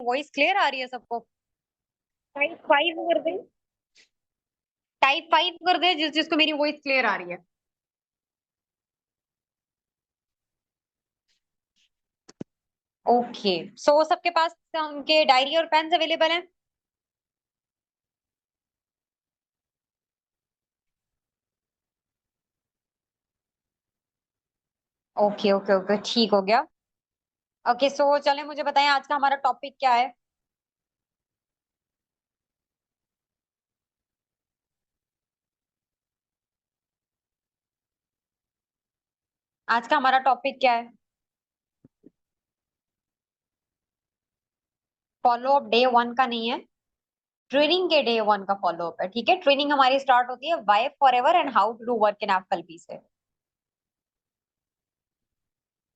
Voice clear आ रही है सबको? टाइप 5 कर दे। टाइप 5 कर दे जिस जिसको मेरी वॉइस क्लियर आ रही है। ओके। सो सबके पास उनके डायरी और पेन अवेलेबल हैं? ओके ओके ओके, ठीक हो गया। ओके, सो चले मुझे बताएं आज का हमारा टॉपिक क्या है। आज का हमारा टॉपिक क्या है? फॉलो अप डे वन का नहीं है, ट्रेनिंग के डे वन का फॉलो अप है। ठीक है, ट्रेनिंग हमारी स्टार्ट होती है why for ever and how to do work in FLP से।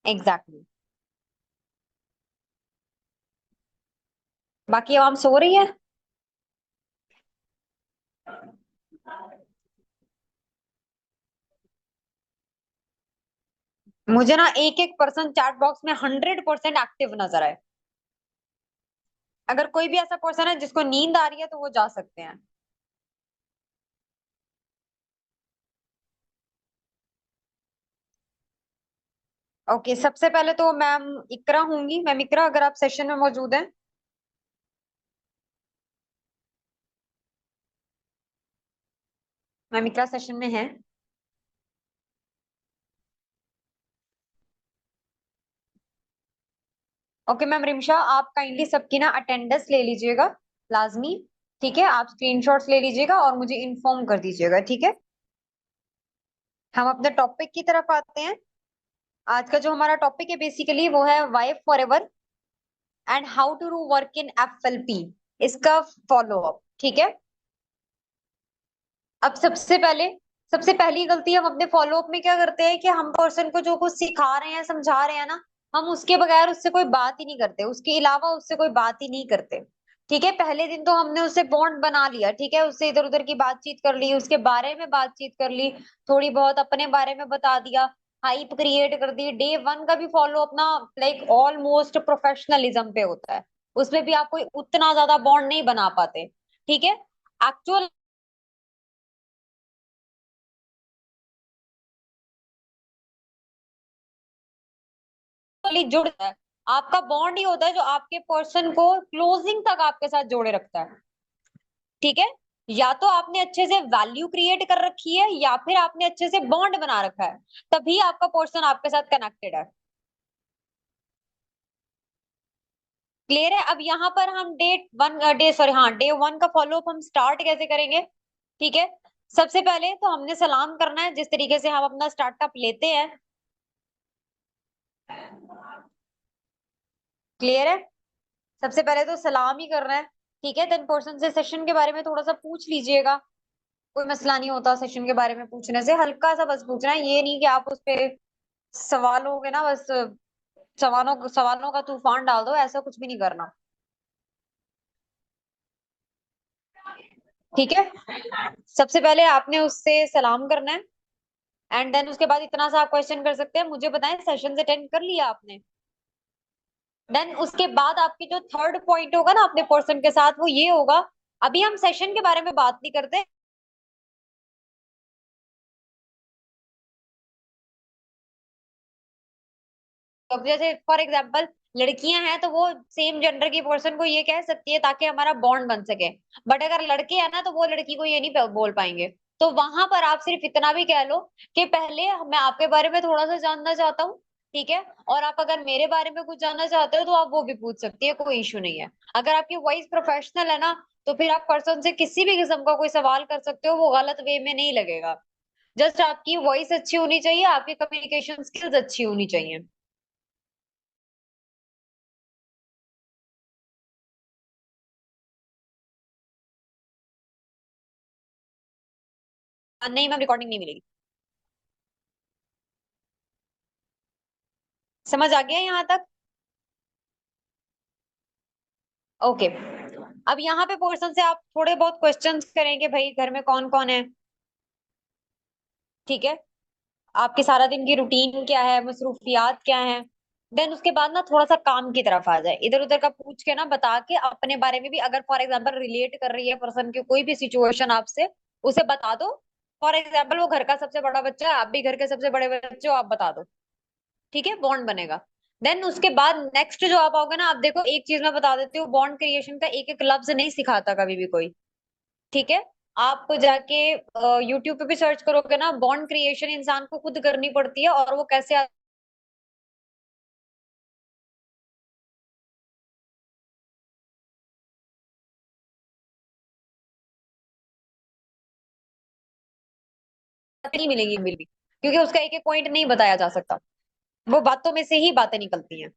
एग्जैक्टली। बाकी अब हम सो रही है। मुझे ना एक एक पर्सन चैट बॉक्स में 100% एक्टिव नजर आए। अगर कोई भी ऐसा पर्सन है जिसको नींद आ रही है तो वो जा सकते हैं। ओके, सबसे पहले तो मैम इकरा होंगी। मैम इकरा, अगर आप सेशन में मौजूद हैं। मैम इकरा सेशन में है? ओके मैम रिमशा, आप काइंडली सबकी ना अटेंडेंस ले लीजिएगा, लाजमी। ठीक है, आप स्क्रीनशॉट्स ले लीजिएगा और मुझे इन्फॉर्म कर दीजिएगा। ठीक है, हम अपने टॉपिक की तरफ आते हैं। आज का जो हमारा टॉपिक है बेसिकली वो है why for ever and how to do work in FLP, इसका फॉलो अप। ठीक है। अब सबसे पहली गलती हम अपने फॉलो अप में क्या करते हैं कि हम पर्सन को जो कुछ सिखा रहे हैं समझा रहे हैं ना, हम उसके बगैर उससे कोई बात ही नहीं करते, उसके अलावा उससे कोई बात ही नहीं करते। ठीक है, पहले दिन तो हमने उससे बॉन्ड बना लिया, ठीक है, उससे इधर उधर की बातचीत कर ली, उसके बारे में बातचीत कर ली, थोड़ी बहुत अपने बारे में बता दिया, हाइप क्रिएट कर दी। डे वन का भी फॉलो अपना लाइक ऑलमोस्ट प्रोफेशनलिज्म पे होता है, उसमें भी आप कोई उतना ज्यादा बॉन्ड नहीं बना पाते। ठीक है, एक्चुअल जुड़ता है, आपका बॉन्ड ही होता है जो आपके पर्सन को क्लोजिंग तक आपके साथ जोड़े रखता है। ठीक है, या तो आपने अच्छे से वैल्यू क्रिएट कर रखी है या फिर आपने अच्छे से बॉन्ड बना रखा है, तभी आपका पर्सन आपके साथ कनेक्टेड है। क्लियर है? अब यहाँ पर हम डे वन का फॉलो अप हम स्टार्ट कैसे करेंगे? ठीक है, सबसे पहले तो हमने सलाम करना है, जिस तरीके से हम अपना स्टार्टअप लेते हैं। क्लियर है? सबसे पहले तो सलाम ही करना है। ठीक है, देन पर्सन से सेशन के बारे में थोड़ा सा पूछ लीजिएगा। कोई मसला नहीं होता सेशन के बारे में पूछने से, हल्का सा बस पूछना है, ये नहीं कि आप उस पे सवालों के ना बस सवालों सवालों का तूफान डाल दो, ऐसा कुछ भी नहीं करना। ठीक है, सबसे पहले आपने उससे सलाम करना है एंड देन उसके बाद इतना सा आप क्वेश्चन कर सकते हैं, मुझे बताएं सेशन अटेंड कर लिया आपने? देन उसके बाद आपकी जो थर्ड पॉइंट होगा ना अपने पर्सन के साथ, वो ये होगा, अभी हम सेशन के बारे में बात नहीं करते। अब जैसे फॉर एग्जाम्पल लड़कियां हैं तो वो सेम जेंडर की पर्सन को ये कह सकती है ताकि हमारा बॉन्ड बन सके, बट अगर लड़के हैं ना तो वो लड़की को ये नहीं बोल पाएंगे। तो वहां पर आप सिर्फ इतना भी कह लो कि पहले मैं आपके बारे में थोड़ा सा जानना चाहता हूँ। ठीक है, और आप अगर मेरे बारे में कुछ जानना चाहते हो तो आप वो भी पूछ सकती है, कोई इशू नहीं है। अगर आपकी वॉइस प्रोफेशनल है ना, तो फिर आप पर्सन से किसी भी किस्म का कोई सवाल कर सकते हो, वो गलत वे में नहीं लगेगा। जस्ट आपकी वॉइस अच्छी होनी चाहिए, आपकी कम्युनिकेशन स्किल्स अच्छी होनी चाहिए। नहीं मैम, रिकॉर्डिंग नहीं मिलेगी। समझ आ गया यहाँ तक? ओके। अब यहाँ पे पर्सन से आप थोड़े बहुत क्वेश्चंस करेंगे, भाई घर में कौन कौन है। ठीक है, आपके सारा दिन की रूटीन क्या है, मसरूफियात क्या है। देन उसके बाद ना थोड़ा सा काम की तरफ आ जाए, इधर उधर का पूछ के ना बता के अपने बारे में भी, अगर फॉर एग्जाम्पल रिलेट कर रही है पर्सन की कोई भी सिचुएशन आपसे, उसे बता दो। फॉर एग्जाम्पल वो घर का सबसे बड़ा बच्चा है, आप भी घर के सबसे बड़े बच्चे हो, आप बता दो। ठीक है, बॉन्ड बनेगा। देन उसके बाद नेक्स्ट जो आप आओगे ना, आप देखो एक चीज मैं बता देती हूँ, बॉन्ड क्रिएशन का एक एक लफ्ज नहीं सिखाता कभी भी कोई। ठीक है, आप जाके यूट्यूब पे भी सर्च करोगे ना, बॉन्ड क्रिएशन इंसान को खुद करनी पड़ती है, और वो कैसे नहीं मिलेगी बिल भी, क्योंकि उसका एक एक पॉइंट नहीं बताया जा सकता, वो बातों में से ही बातें निकलती हैं।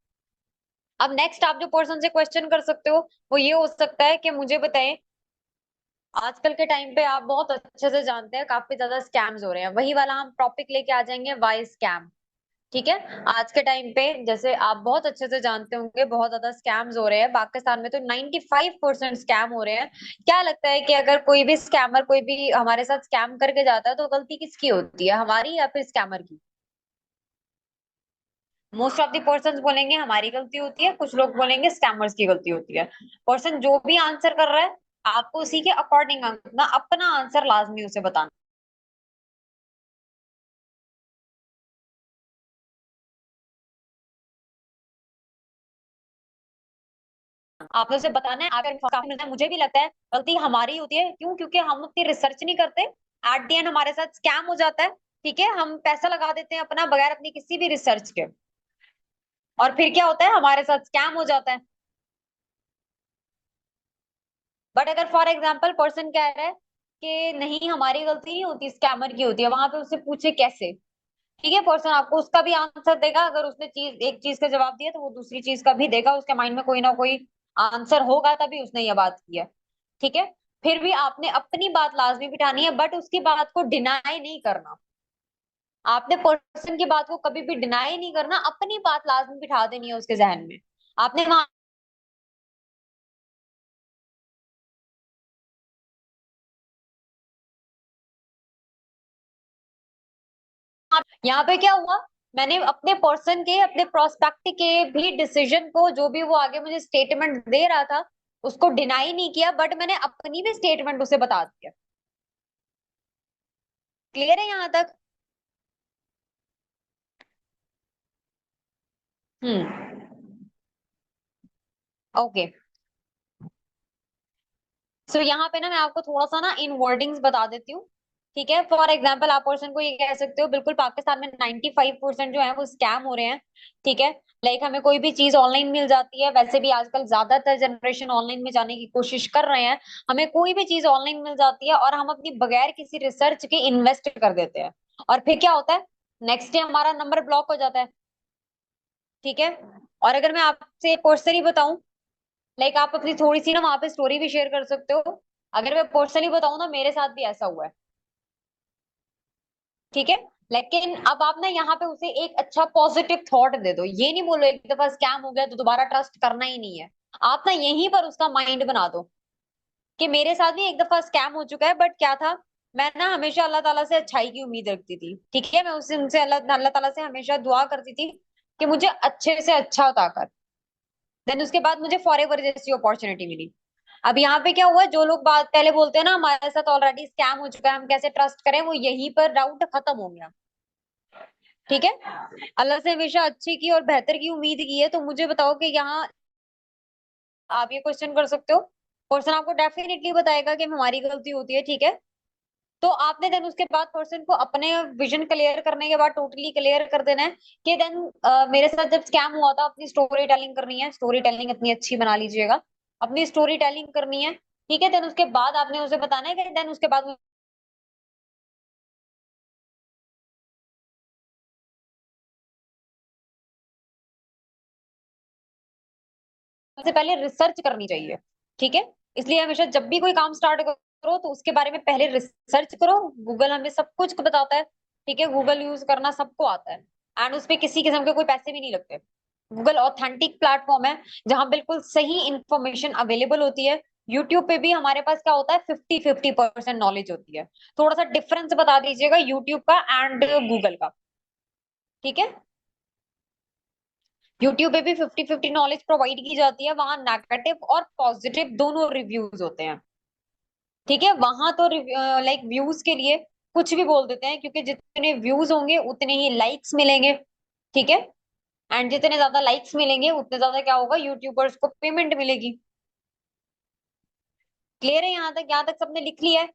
अब नेक्स्ट आप जो पर्सन से क्वेश्चन कर सकते हो, वो ये हो सकता है कि मुझे बताएं, आजकल के टाइम पे आप बहुत अच्छे से जानते हैं काफी ज्यादा स्कैम्स हो रहे हैं, वही वाला हम टॉपिक लेके आ जाएंगे, वाई स्कैम। ठीक है, आज के टाइम पे जैसे आप बहुत अच्छे से जानते होंगे बहुत ज्यादा स्कैम्स हो रहे हैं पाकिस्तान में, तो 95% स्कैम हो रहे हैं। क्या लगता है कि अगर कोई भी स्कैमर कोई भी हमारे साथ स्कैम करके जाता है, तो गलती किसकी होती है, हमारी या फिर स्कैमर की? मोस्ट ऑफ द पर्सन बोलेंगे हमारी गलती होती है, कुछ लोग बोलेंगे स्कैमर्स की गलती होती है। पर्सन जो भी आंसर कर रहा है, आपको उसी के अकॉर्डिंग अपना अपना आंसर लाजमी उसे बताना। आपने उसे बताना है, आप इंफॉर्मेशन मिलता है, मुझे भी लगता है गलती हमारी होती है, क्यों? क्योंकि हम उतनी रिसर्च नहीं करते, एट द एंड हमारे साथ स्कैम हो जाता है। ठीक है, हम पैसा लगा देते हैं अपना बगैर अपनी किसी भी रिसर्च के, और फिर क्या होता है, हमारे साथ स्कैम हो जाता है। बट अगर फॉर एग्जाम्पल पर्सन कह रहा है कि नहीं हमारी गलती नहीं होती, स्कैमर की होती है, वहां पे उससे पूछे कैसे। ठीक है, पर्सन आपको उसका भी आंसर देगा, अगर उसने चीज एक चीज का जवाब दिया तो वो दूसरी चीज का भी देगा, उसके माइंड में कोई ना कोई आंसर होगा, तभी उसने ये बात की है। ठीक है, फिर भी आपने अपनी बात लाजमी बिठानी है, बट उसकी बात को डिनाई नहीं करना। आपने पर्सन की बात को कभी भी डिनाई नहीं करना, अपनी बात लाजमी बिठा देनी है उसके जहन में। आपने वहां, यहाँ पे क्या हुआ, मैंने अपने पर्सन के अपने प्रोस्पेक्ट के भी डिसीजन को, जो भी वो आगे मुझे स्टेटमेंट दे रहा था, उसको डिनाई नहीं किया, बट मैंने अपनी भी स्टेटमेंट उसे बता दिया। क्लियर है यहाँ तक? ओके। सो यहाँ पे ना मैं आपको थोड़ा सा ना इन वर्डिंग्स बता देती हूँ। ठीक है, फॉर एग्जाम्पल आप पर्सन को ये कह सकते हो, बिल्कुल पाकिस्तान में 95% जो है वो स्कैम हो रहे हैं। ठीक है, लाइक हमें कोई भी चीज ऑनलाइन मिल जाती है, वैसे भी आजकल ज्यादातर जनरेशन ऑनलाइन में जाने की कोशिश कर रहे हैं। हमें कोई भी चीज ऑनलाइन मिल जाती है, और हम अपनी बगैर किसी रिसर्च के इन्वेस्ट कर देते हैं, और फिर क्या होता है, नेक्स्ट डे हमारा नंबर ब्लॉक हो जाता है। ठीक है, और अगर मैं आपसे एक पर्सनली बताऊं, लाइक आप अपनी थोड़ी सी ना वहां पे स्टोरी भी शेयर कर सकते हो। अगर मैं पर्सनली बताऊं ना, मेरे साथ भी ऐसा हुआ है। ठीक है, लेकिन अब आप ना यहाँ पे उसे एक अच्छा पॉजिटिव थॉट दे दो, ये नहीं बोलो एक दफा स्कैम हो गया तो दोबारा ट्रस्ट करना ही नहीं है। आप ना यहीं पर उसका माइंड बना दो कि मेरे साथ भी एक दफा स्कैम हो चुका है, बट क्या था, मैं ना हमेशा अल्लाह ताला से अच्छाई की उम्मीद रखती थी। ठीक है, मैं उससे उनसे अल्लाह अल्लाह ताला से हमेशा दुआ करती थी कि मुझे अच्छे से अच्छा अता कर। देन उसके बाद मुझे फॉरएवर जैसी अपॉर्चुनिटी मिली। अब यहाँ पे क्या हुआ, जो लोग बात पहले बोलते हैं ना हमारे साथ ऑलरेडी स्कैम हो चुका है, हम कैसे ट्रस्ट करें, वो यहीं पर डाउट खत्म हो गया। ठीक है, अल्लाह से हमेशा अच्छी की और बेहतर की उम्मीद की है, तो मुझे बताओ कि यहाँ आप ये क्वेश्चन कर सकते हो, पर्सन आपको डेफिनेटली बताएगा कि हमारी गलती होती है। ठीक है, तो आपने देन उसके बाद पर्सन को अपने विजन क्लियर करने के बाद टोटली क्लियर कर देना है कि देन मेरे साथ जब स्कैम हुआ था, अपनी स्टोरी टेलिंग करनी है, स्टोरी टेलिंग अपनी अच्छी बना लीजिएगा, अपनी स्टोरी टेलिंग करनी है। ठीक है, देन उसके बाद आपने उसे बताना है कि देन उसके बाद सबसे पहले रिसर्च करनी चाहिए। ठीक है, इसलिए हमेशा जब भी कोई काम स्टार्ट करो तो उसके बारे में पहले रिसर्च करो। गूगल हमें सब कुछ बताता है। ठीक है, गूगल यूज करना सबको आता है, एंड उस पे किसी किस्म के कोई पैसे भी नहीं लगते। गूगल ऑथेंटिक प्लेटफॉर्म है, जहां बिल्कुल सही इंफॉर्मेशन अवेलेबल होती है। यूट्यूब पे भी हमारे पास क्या होता है, 50-50% नॉलेज होती है। थोड़ा सा डिफरेंस बता दीजिएगा यूट्यूब का एंड गूगल का। ठीक है, यूट्यूब पे भी 50-50 नॉलेज प्रोवाइड की जाती है, वहां नेगेटिव और पॉजिटिव दोनों रिव्यूज होते हैं। ठीक है, वहां तो लाइक व्यूज के लिए कुछ भी बोल देते हैं, क्योंकि जितने व्यूज होंगे उतने ही लाइक्स मिलेंगे। ठीक है, एंड जितने ज्यादा लाइक्स मिलेंगे उतने ज्यादा क्या होगा, यूट्यूबर्स को पेमेंट मिलेगी। क्लियर है यहाँ तक सबने लिख लिया है?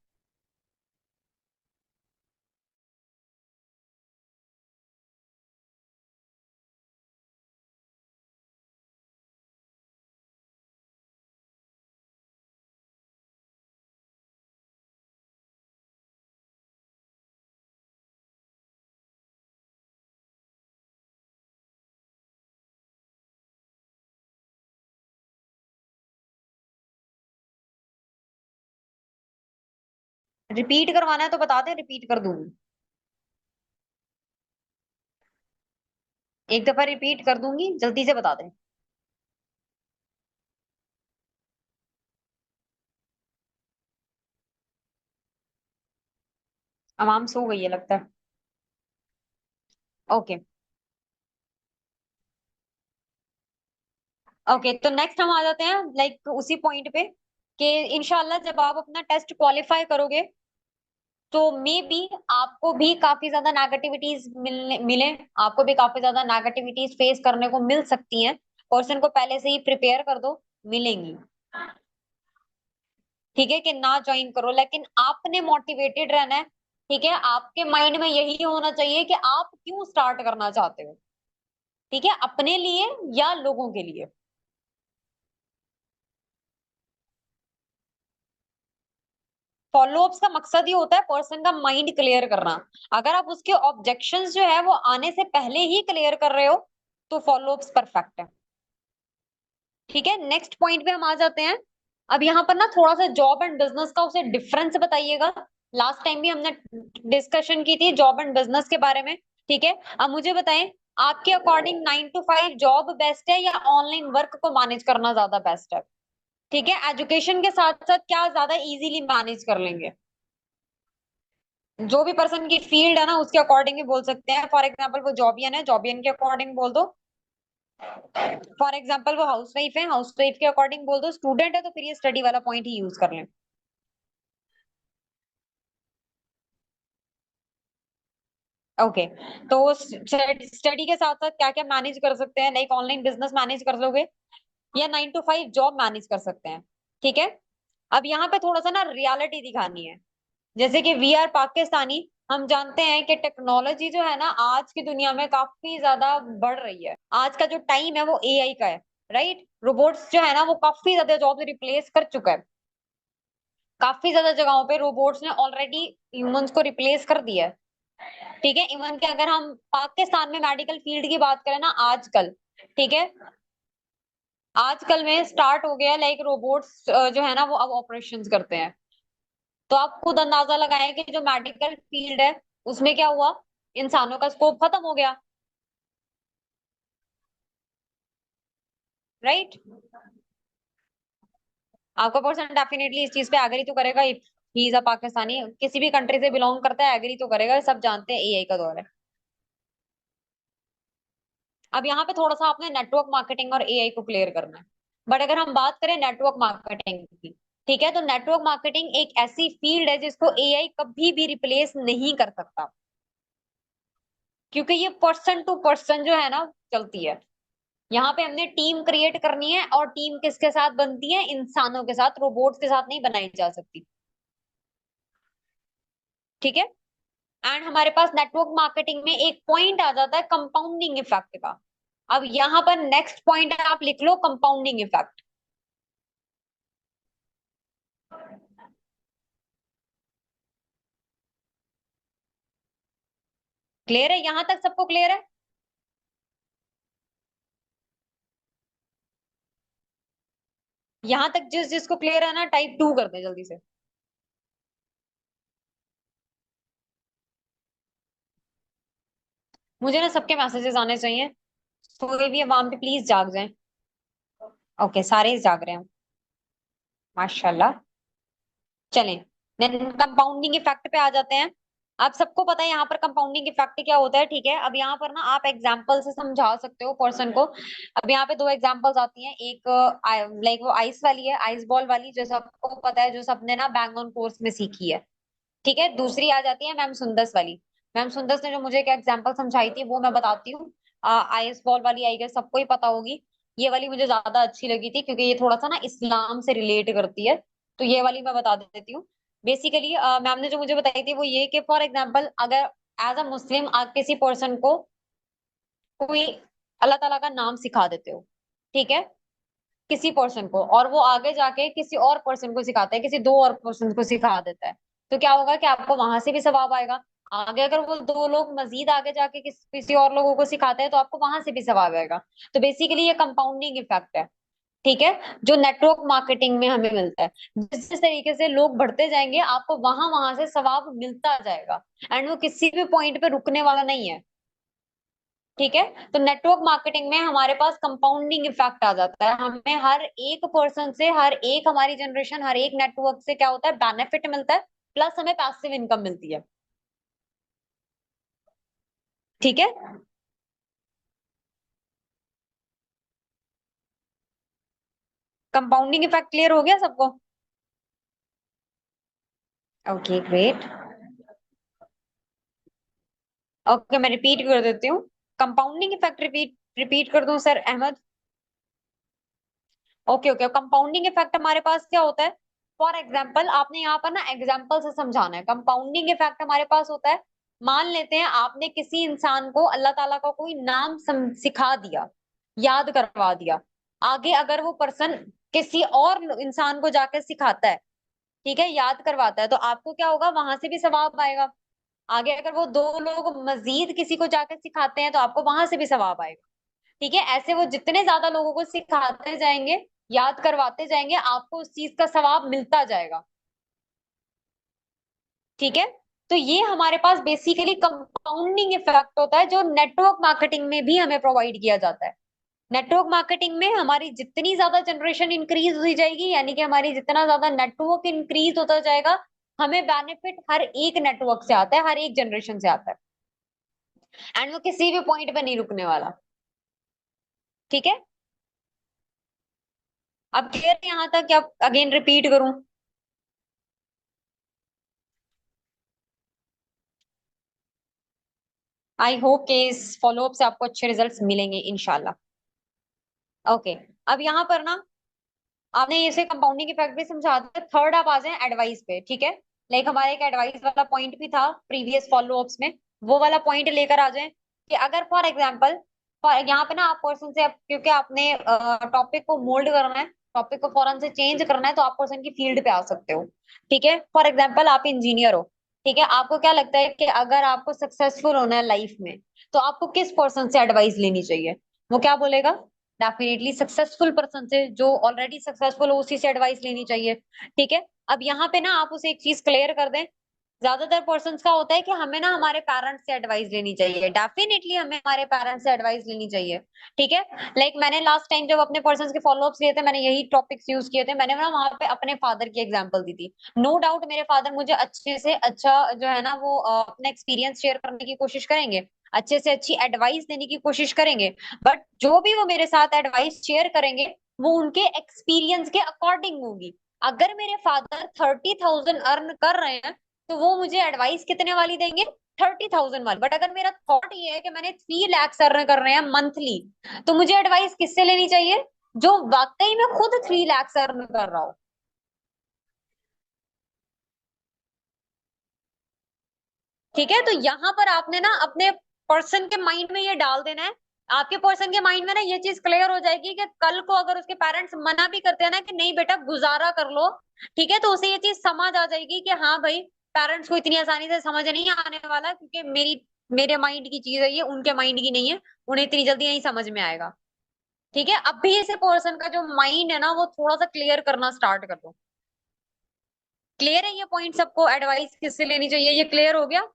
रिपीट करवाना है तो बता दे, रिपीट कर दूंगी। एक दफा रिपीट कर दूंगी, जल्दी से बता दे। आवाम सो गई है लगता है। ओके। ओके, तो नेक्स्ट हम आ जाते हैं लाइक उसी पॉइंट पे कि इंशाल्लाह जब आप अपना टेस्ट क्वालिफाई करोगे तो मे बी आपको भी काफी ज्यादा नेगेटिविटीज मिले, आपको भी काफी ज्यादा नेगेटिविटीज फेस करने को मिल सकती हैं। पर्सन को पहले से ही प्रिपेयर कर दो, मिलेंगी। ठीक है, कि ना ज्वाइन करो, लेकिन आपने मोटिवेटेड रहना है। ठीक है, आपके माइंड में यही होना चाहिए कि आप क्यों स्टार्ट करना चाहते हो। ठीक है, अपने लिए या लोगों के लिए। फॉलोअप्स का मकसद ही होता है पर्सन का माइंड क्लियर करना। अगर आप उसके ऑब्जेक्शंस जो है वो आने से पहले ही क्लियर कर रहे हो तो फॉलोअप्स परफेक्ट है। ठीक है, नेक्स्ट पॉइंट पे हम आ जाते हैं। अब यहाँ पर ना थोड़ा सा जॉब एंड बिजनेस का उसे डिफरेंस बताइएगा। लास्ट टाइम भी हमने डिस्कशन की थी जॉब एंड बिजनेस के बारे में। ठीक है, अब मुझे बताएं, आपके अकॉर्डिंग 9 to 5 जॉब बेस्ट है या ऑनलाइन वर्क को मैनेज करना ज्यादा बेस्ट है? ठीक है, एजुकेशन के साथ साथ क्या ज्यादा इजीली मैनेज कर लेंगे? जो भी पर्सन की फील्ड है ना उसके अकॉर्डिंग ही बोल सकते हैं। फॉर एग्जाम्पल वो जॉबियन है, जॉबियन के अकॉर्डिंग बोल दो। फॉर एग्जाम्पल वो हाउस वाइफ है, हाउस वाइफ के अकॉर्डिंग बोल दो। स्टूडेंट है तो फिर ये स्टडी वाला पॉइंट ही यूज कर लें। ओके, तो स्टडी के साथ साथ क्या क्या मैनेज कर सकते हैं, लाइक ऑनलाइन बिजनेस मैनेज कर लोगे या 9 to 5 जॉब मैनेज कर सकते हैं? ठीक है, अब यहाँ पे थोड़ा सा ना रियलिटी दिखानी है। जैसे कि वी आर पाकिस्तानी, हम जानते हैं कि टेक्नोलॉजी जो है ना आज की दुनिया में काफी ज्यादा बढ़ रही है। आज का जो टाइम है वो एआई का है। राइट, रोबोट्स जो है ना वो काफी ज्यादा जॉब रिप्लेस कर चुका है। काफी ज्यादा जगहों पे रोबोट्स ने ऑलरेडी ह्यूमंस को रिप्लेस कर दिया है। ठीक है, इवन के अगर हम पाकिस्तान में मेडिकल फील्ड की बात करें ना आजकल, ठीक है, आजकल में स्टार्ट हो गया लाइक रोबोट्स जो है ना वो अब ऑपरेशंस करते हैं। तो आप खुद अंदाजा लगाएं कि जो मेडिकल फील्ड है उसमें क्या हुआ, इंसानों का स्कोप खत्म हो गया। राइट, आपका पर्सन डेफिनेटली इस चीज पे एग्री तो करेगा। If he is a Pakistani, किसी भी कंट्री से बिलोंग करता है, एग्री तो करेगा। सब जानते हैं एआई का दौर है। अब यहाँ पे थोड़ा सा आपने नेटवर्क मार्केटिंग और एआई को क्लियर करना है। बट अगर हम बात करें नेटवर्क मार्केटिंग की, ठीक है, तो नेटवर्क मार्केटिंग एक ऐसी फील्ड है जिसको एआई कभी भी रिप्लेस नहीं कर सकता, क्योंकि ये पर्सन टू पर्सन जो है ना चलती है। यहाँ पे हमने टीम क्रिएट करनी है, और टीम किसके साथ बनती है, इंसानों के साथ, रोबोट्स के साथ नहीं बनाई जा सकती। ठीक है, एंड हमारे पास नेटवर्क मार्केटिंग में एक पॉइंट आ जाता है कंपाउंडिंग इफेक्ट का। अब यहाँ पर नेक्स्ट पॉइंट आप लिख लो, कंपाउंडिंग इफेक्ट। क्लियर है, यहां तक सबको क्लियर है? यहां तक जिस जिसको क्लियर है ना टाइप 2 कर दे जल्दी से। मुझे ना सबके मैसेजेस आने चाहिए। सोए भी है वहां पे, प्लीज जाग जाएं। ओके, सारे ही जाग रहे हैं। माशाल्लाह। चलें, कंपाउंडिंग इफेक्ट पे आ जाते हैं। आप सबको पता है यहाँ पर कंपाउंडिंग इफेक्ट क्या होता है, ठीक है। अब यहाँ पर ना आप एग्जाम्पल से समझा सकते हो पर्सन को। अब यहाँ पे दो एग्जाम्पल्स आती हैं, एक लाइक वो आइस वाली है, आइस बॉल वाली, जो सबको पता है, जो सबने ना बैंग ऑन कोर्स में सीखी है, ठीक है। दूसरी आ जाती है मैम सुंदस वाली। मैम सुंदस ने जो मुझे एक एग्जाम्पल समझाई थी वो मैं बताती हूँ। आइस बॉल वाली आई गेस सबको ही पता होगी। ये वाली मुझे ज्यादा अच्छी लगी थी क्योंकि ये थोड़ा सा ना इस्लाम से रिलेट करती है, तो ये वाली मैं बता देती हूँ। बेसिकली मैम ने जो मुझे बताई थी वो ये कि फॉर एग्जाम्पल अगर एज अ मुस्लिम आप किसी पर्सन को कोई अल्लाह ताला का नाम सिखा देते हो, ठीक है, किसी पर्सन को, और वो आगे जाके किसी और पर्सन को सिखाता है, किसी दो और पर्सन को सिखा देता है, तो क्या होगा कि आपको वहां से भी सवाब आएगा। आगे अगर वो दो लोग मजीद आगे जाके किसी और लोगों को सिखाते हैं तो आपको वहां से भी सवाब आएगा। तो बेसिकली ये कंपाउंडिंग इफेक्ट है, ठीक है, जो नेटवर्क मार्केटिंग में हमें मिलता है। जिस जिस तरीके से लोग बढ़ते जाएंगे आपको वहां वहां से सवाब मिलता जाएगा, एंड वो किसी भी पॉइंट पे रुकने वाला नहीं है, ठीक है। तो नेटवर्क मार्केटिंग में हमारे पास कंपाउंडिंग इफेक्ट आ जाता है, हमें हर एक पर्सन से, हर एक हमारी जनरेशन, हर एक नेटवर्क से क्या होता है, बेनिफिट मिलता है, प्लस हमें पैसिव इनकम मिलती है, ठीक है। कंपाउंडिंग इफेक्ट क्लियर हो गया सबको? Okay great. ओके मैं रिपीट कर देती हूँ। कंपाउंडिंग इफेक्ट रिपीट रिपीट कर दूं sir Ahmed? Okay okay, compounding effect हमारे पास क्या होता है, फॉर एग्जाम्पल आपने यहाँ पर ना एग्जाम्पल से समझाना है। कंपाउंडिंग इफेक्ट हमारे पास होता है, मान लेते हैं आपने किसी इंसान को अल्लाह ताला का कोई नाम सिखा दिया, याद करवा दिया। आगे अगर वो पर्सन किसी और इंसान को जाकर सिखाता है, ठीक है, याद करवाता है, तो आपको क्या होगा, वहां से भी सवाब आएगा। आगे अगर वो दो लोग मजीद किसी को जाकर सिखाते हैं तो आपको वहां से भी सवाब आएगा, ठीक है। ऐसे वो जितने ज्यादा लोगों को सिखाते जाएंगे, याद करवाते जाएंगे, आपको उस चीज का सवाब मिलता जाएगा, ठीक है। तो ये हमारे पास बेसिकली कंपाउंडिंग इफेक्ट होता है जो नेटवर्क मार्केटिंग में भी हमें प्रोवाइड किया जाता है। नेटवर्क मार्केटिंग में हमारी जितनी ज्यादा जनरेशन इंक्रीज हुई जाएगी, यानी कि हमारी जितना ज्यादा नेटवर्क इंक्रीज होता जाएगा, हमें बेनिफिट हर एक नेटवर्क से आता है, हर एक जनरेशन से आता है, एंड वो किसी भी पॉइंट पे नहीं रुकने वाला, ठीक है। अब क्लियर है यहाँ तक, क्या अगेन रिपीट करूं? आई होप कि इस फॉलोअप से आपको अच्छे रिजल्ट्स मिलेंगे इंशाल्लाह। ओके, अब यहाँ पर ना आपने इसे कंपाउंडिंग इफेक्ट भी समझा दिया, थर्ड आप आ जाए एडवाइस पे, ठीक है। लाइक हमारा एक एडवाइस वाला पॉइंट भी था प्रीवियस फॉलोअप्स में, वो वाला पॉइंट लेकर आ जाए कि अगर फॉर एग्जाम्पल यहाँ पे ना आप पर्सन से क्योंकि आपने टॉपिक को मोल्ड करना है, टॉपिक को फौरन से चेंज करना है, तो आप पर्सन की फील्ड पे आ सकते हो, ठीक है। फॉर एग्जाम्पल आप इंजीनियर हो, ठीक है, आपको क्या लगता है कि अगर आपको सक्सेसफुल होना है लाइफ में तो आपको किस पर्सन से एडवाइस लेनी चाहिए? वो क्या बोलेगा? डेफिनेटली सक्सेसफुल पर्सन से, जो ऑलरेडी सक्सेसफुल हो उसी से एडवाइस लेनी चाहिए, ठीक है। अब यहाँ पे ना आप उसे एक चीज क्लियर कर दें, ज्यादातर पर्सन्स का होता है कि हमें ना हमारे पेरेंट्स से एडवाइस लेनी चाहिए, डेफिनेटली हमें हमारे पेरेंट्स से एडवाइस लेनी चाहिए, ठीक है। लाइक मैंने लास्ट टाइम जब अपने पर्सन्स के फॉलोअप्स लिए थे, मैंने यही टॉपिक्स यूज किए थे, मैंने ना वहां पे अपने फादर की एग्जांपल दी थी। नो डाउट मेरे फादर मुझे अच्छे से अच्छा जो है ना वो अपना एक्सपीरियंस शेयर करने की कोशिश करेंगे, अच्छे से अच्छी एडवाइस देने की कोशिश करेंगे, बट जो भी वो मेरे साथ एडवाइस शेयर करेंगे वो उनके एक्सपीरियंस के अकॉर्डिंग होगी। अगर मेरे फादर 30,000 अर्न कर रहे हैं तो वो मुझे एडवाइस कितने वाली देंगे? 30,000 वाली। बट अगर मेरा थॉट ये है कि मैंने 3 लाख अर्न कर रहे हैं मंथली, तो मुझे एडवाइस किससे लेनी चाहिए? जो वाकई में खुद 3 लाख अर्न कर रहा हो, ठीक है। तो यहाँ पर आपने ना अपने पर्सन के माइंड में ये डाल देना है, आपके पर्सन के माइंड में ना ये चीज क्लियर हो जाएगी कि कल को अगर उसके पेरेंट्स मना भी करते हैं ना कि नहीं बेटा गुजारा कर लो, ठीक है, तो उसे ये चीज समझ आ जाएगी कि हाँ भाई, पेरेंट्स को इतनी आसानी से समझ नहीं आने वाला, क्योंकि मेरे माइंड की चीज है ये, उनके माइंड की नहीं है, उन्हें इतनी जल्दी नहीं समझ में आएगा, ठीक है। अब भी ऐसे पर्सन का जो माइंड है ना वो थोड़ा सा क्लियर करना स्टार्ट कर दो। क्लियर है ये पॉइंट सबको? एडवाइस किससे लेनी चाहिए, ये क्लियर हो गया?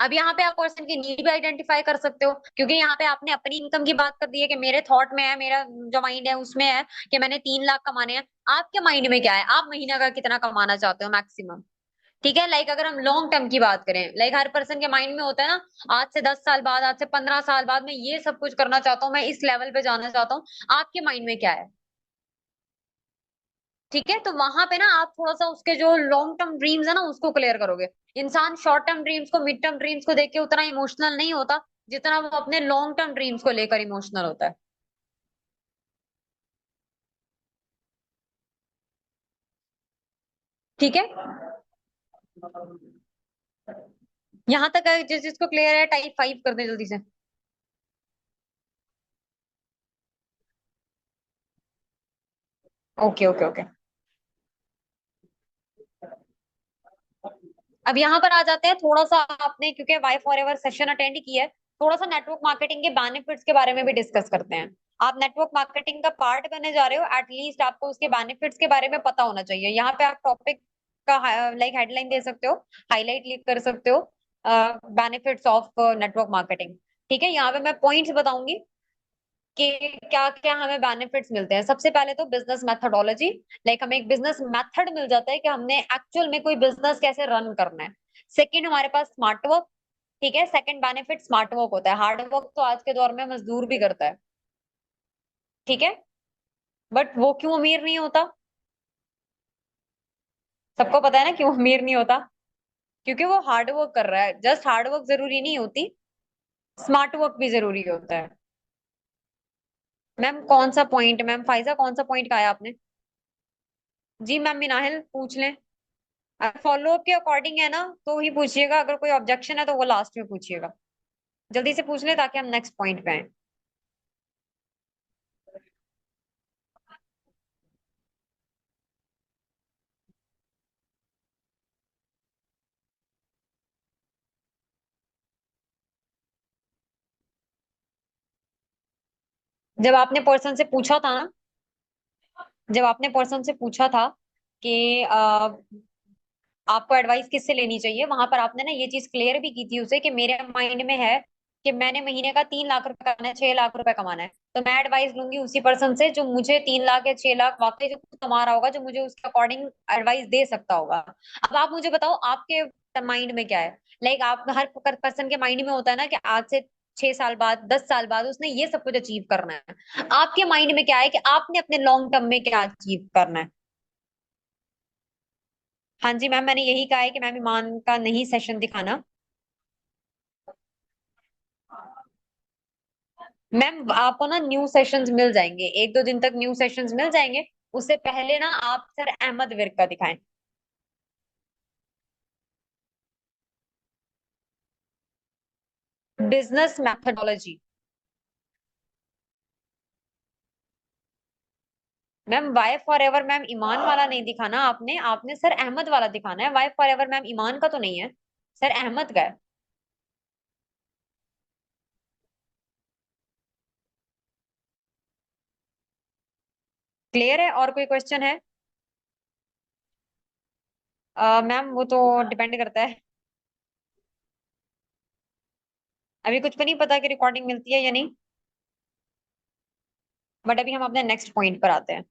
अब यहाँ पे आप पर्सन की नीड भी आइडेंटिफाई कर सकते हो, क्योंकि यहाँ पे आपने अपनी इनकम की बात कर दी है कि मेरे थॉट में है, मेरा जो माइंड है उसमें है कि मैंने 3 लाख कमाने हैं। आपके माइंड में क्या है, आप महीना का कितना कमाना चाहते हो मैक्सिमम? ठीक है, लाइक अगर हम लॉन्ग टर्म की बात करें, लाइक हर पर्सन के माइंड में होता है ना, आज से 10 साल बाद, आज से 15 साल बाद मैं ये सब कुछ करना चाहता हूँ, मैं इस लेवल पे जाना चाहता हूँ। आपके माइंड में क्या है? ठीक है, तो वहां पे ना आप थोड़ा सा उसके जो लॉन्ग टर्म ड्रीम्स है ना उसको क्लियर करोगे। इंसान शॉर्ट टर्म ड्रीम्स को, मिड टर्म ड्रीम्स को देख के उतना इमोशनल नहीं होता जितना वो अपने लॉन्ग टर्म ड्रीम्स को लेकर इमोशनल होता है। ठीक है, यहां तक जिस जिसको क्लियर है टाइप 5 कर दे जल्दी से। Okay okay okay. अब यहाँ पर आ जाते हैं, थोड़ा सा आपने क्योंकि why for ever session attend किया है, थोड़ा सा नेटवर्क मार्केटिंग के बेनिफिट्स के बारे में भी डिस्कस करते हैं। आप नेटवर्क मार्केटिंग का पार्ट बनने जा रहे हो, एटलीस्ट आपको उसके बेनिफिट्स के बारे में पता होना चाहिए। यहाँ पे आप टॉपिक का लाइक हेडलाइन दे सकते हो, हाईलाइट लिख कर सकते हो, बेनिफिट्स ऑफ नेटवर्क मार्केटिंग। ठीक है, यहाँ पे मैं पॉइंट्स बताऊंगी कि क्या क्या हमें बेनिफिट्स मिलते हैं। सबसे पहले तो बिजनेस मैथडोलॉजी, लाइक हमें एक बिजनेस मेथड मिल जाता है कि हमने एक्चुअल में कोई बिजनेस कैसे रन करना है। सेकंड, हमारे पास स्मार्ट वर्क। ठीक है, सेकंड बेनिफिट स्मार्ट वर्क होता है। हार्ड वर्क तो आज के दौर में मजदूर भी करता है। ठीक है, बट वो क्यों अमीर नहीं होता? सबको पता है ना क्यों अमीर नहीं होता? क्योंकि वो हार्ड वर्क कर रहा है। जस्ट हार्ड वर्क जरूरी नहीं होती, स्मार्ट वर्क भी जरूरी होता है। मैम कौन सा पॉइंट, मैम फाइजा कौन सा पॉइंट कहा है आपने? जी मैम मिनाहिल पूछ लें। फॉलो अप के अकॉर्डिंग है ना तो ही पूछिएगा, अगर कोई ऑब्जेक्शन है तो वो लास्ट में पूछिएगा। जल्दी से पूछ ले ताकि हम नेक्स्ट पॉइंट पे आए। जब आपने पर्सन से पूछा था ना, जब आपने पर्सन से पूछा था कि आपको एडवाइस किससे लेनी चाहिए, वहां पर आपने ना ये चीज क्लियर भी की थी उसे कि मेरे माइंड में है कि मैंने महीने का 3 लाख रुपए कमाना है, 6 लाख रुपए कमाना है, तो मैं एडवाइस लूंगी उसी पर्सन से जो मुझे 3 लाख या 6 लाख वाकई जो कमा रहा होगा, जो मुझे उसके अकॉर्डिंग एडवाइस दे सकता होगा। अब आप मुझे बताओ आपके माइंड में क्या है? लाइक आप हर पर्सन के माइंड में होता है ना कि आज से 6 साल बाद, 10 साल बाद उसने ये सब कुछ अचीव करना है। आपके माइंड में क्या है कि आपने अपने लॉन्ग टर्म में क्या अचीव करना है? हाँ जी मैम, मैंने यही कहा है कि मैम ईमान का नहीं सेशन दिखाना। मैम आपको ना न्यू सेशंस मिल जाएंगे, 1-2 दिन तक न्यू सेशंस मिल जाएंगे। उससे पहले ना आप सर अहमद विर्क का दिखाएं। Business methodology. Ma'am why for ever ma'am ईमान वाला नहीं दिखाना आपने, आपने सर अहमद वाला दिखाना है। वाई फॉर एवर मैम ईमान का तो नहीं है, सर अहमद का है। क्लियर है? और कोई क्वेश्चन है? मैम वो तो डिपेंड करता है, अभी कुछ भी नहीं पता कि रिकॉर्डिंग मिलती है या नहीं। बट अभी हम अपने नेक्स्ट पॉइंट पर आते हैं।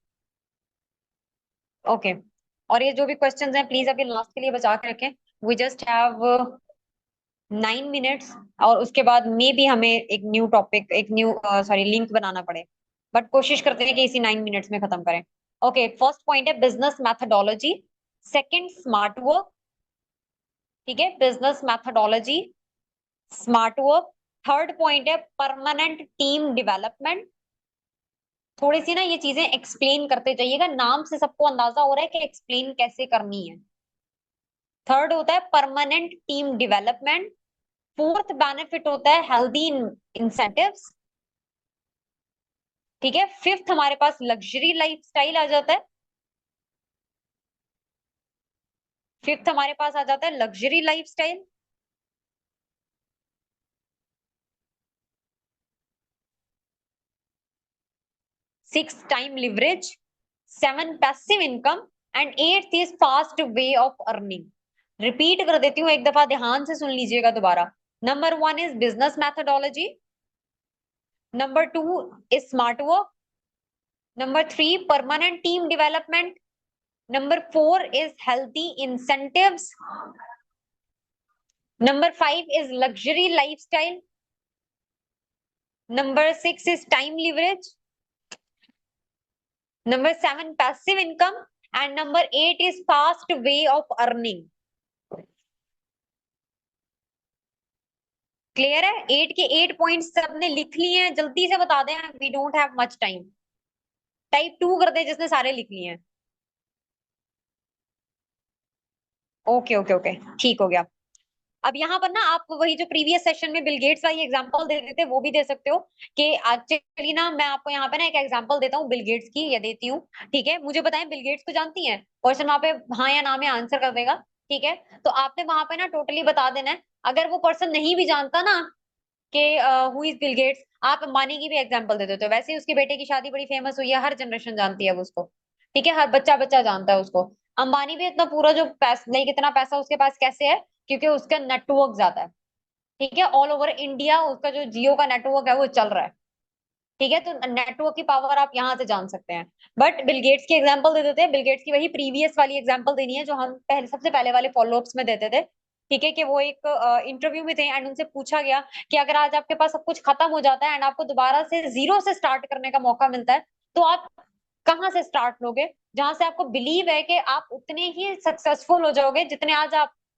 ओके, और ये जो भी क्वेश्चंस हैं प्लीज अभी लास्ट के लिए बचा के रखें। वी जस्ट हैव 9 मिनट्स, और उसके बाद मे भी हमें एक न्यू टॉपिक, एक न्यू सॉरी लिंक बनाना पड़े। बट कोशिश करते हैं कि इसी 9 मिनट्स में खत्म करें। ओके, फर्स्ट पॉइंट है business methodology, second smart work. ठीक है, business methodology, smart work. Third point है परमानेंट टीम डेवलपमेंट। थोड़ी सी ना ये चीजें एक्सप्लेन करते जाइएगा, नाम से सबको अंदाजा हो रहा है कि एक्सप्लेन कैसे करनी है। थर्ड होता है permanent team development. Fourth benefit होता है हेल्दी इंसेंटिव्स। ठीक है, फिफ्थ हमारे पास लग्जरी लाइफस्टाइल आ जाता है। फिफ्थ हमारे पास आ जाता है luxury lifestyle. Six time leverage. Seven passive income. And eighth is fast way of earning. Repeat कर देती हूँ एक दफा, ध्यान से सुन लीजिएगा दोबारा। Number one is business methodology. Number two is smart work. Number three, permanent team development. Number four is healthy incentives. Number five is luxury lifestyle. Number six is time leverage. Number seven, passive income. And number eight is fast way of earning. Clear है? 8 के 8 points सबने लिख लिए हैं, जल्दी से बता दें, we don't have much time. Type 2 कर दे जिसने सारे लिख लिए हैं। ओके ओके ओके, ठीक हो गया। अब यहाँ पर ना आप वही जो प्रीवियस सेशन में बिल गेट्स वाली एग्जांपल दे देते वो भी दे सकते हो कि एक्चुअली ना मैं आपको यहाँ पे ना एक एग्जांपल देता हूँ बिल गेट्स की, या देती हूँ। ठीक है, मुझे बताएं बिल गेट्स को जानती हैं? क्वेश्चन वहां पे हाँ या ना में आंसर कर देगा। ठीक है, तो आपने वहां पे ना टोटली बता देना है। अगर वो पर्सन नहीं भी जानता ना कि हु इज बिल गेट्स, आप अंबानी की भी एग्जांपल दे देते हो। वैसे ही उसके बेटे की शादी बड़ी फेमस हुई है, हर जनरेशन जानती है अब उसको। ठीक है, हर बच्चा बच्चा जानता है उसको। अंबानी भी इतना पूरा जो पैसा नहीं, कितना पैसा उसके पास कैसे है? क्योंकि उसका नेटवर्क ज्यादा है। ठीक है, ऑल ओवर इंडिया उसका जो जियो का नेटवर्क है वो चल रहा है। ठीक है, तो नेटवर्क की पावर आप यहाँ से जान सकते हैं। बट बिल गेट्स की एग्जांपल दे देते हैं। बिल गेट्स की वही प्रीवियस वाली एग्जांपल देनी है जो हम पहले सबसे पहले वाले फॉलोअप्स में देते थे। ठीक है, कि वो एक इंटरव्यू में थे एंड उनसे पूछा गया कि अगर आज आपके पास सब कुछ खत्म हो जाता है एंड आपको दोबारा से जीरो से स्टार्ट करने का मौका मिलता है, तो आप कहाँ से स्टार्ट लोगे जहां से आपको बिलीव है कि आप उतने ही सक्सेसफुल हो जाओगे जितने